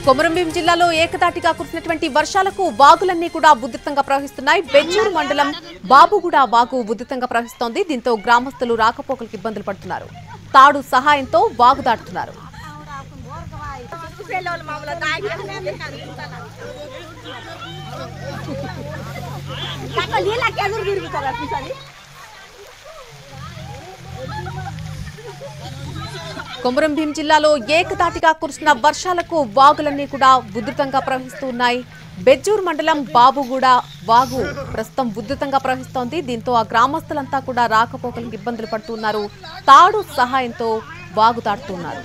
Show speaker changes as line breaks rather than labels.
కొమరంభీం జిల్లాలో ఏకతాటిగా కురిసినటువంటి వర్షాలకు వాగులన్నీ కూడా ఉధృతంగా ప్రవహిస్తున్నాయి. బెజ్జూరు మండలం బాబుగూడ వాగు ఉధృతంగా ప్రవహిస్తోంది. దీంతో గ్రామస్తులు రాకపోకలకు ఇబ్బందులు పడుతున్నారు. తాడు సహాయంతో వాగు దాటుతున్నారు. కొమరంభీం జిల్లాలో ఏకతాటిగా కురిసిన వర్షాలకు వాగులన్నీ కూడా ఉధృతంగా ప్రవహిస్తున్నాయి. బెజ్జూరు మండలం బాబుగూడ వాగు ప్రస్తుతం ఉధృతంగా ప్రవహిస్తోంది. దీంతో ఆ గ్రామస్తులంతా కూడా రాకపోకలకు ఇబ్బందులు పడుతున్నారు. తాడు సహాయంతో వాగు దాటుతున్నారు.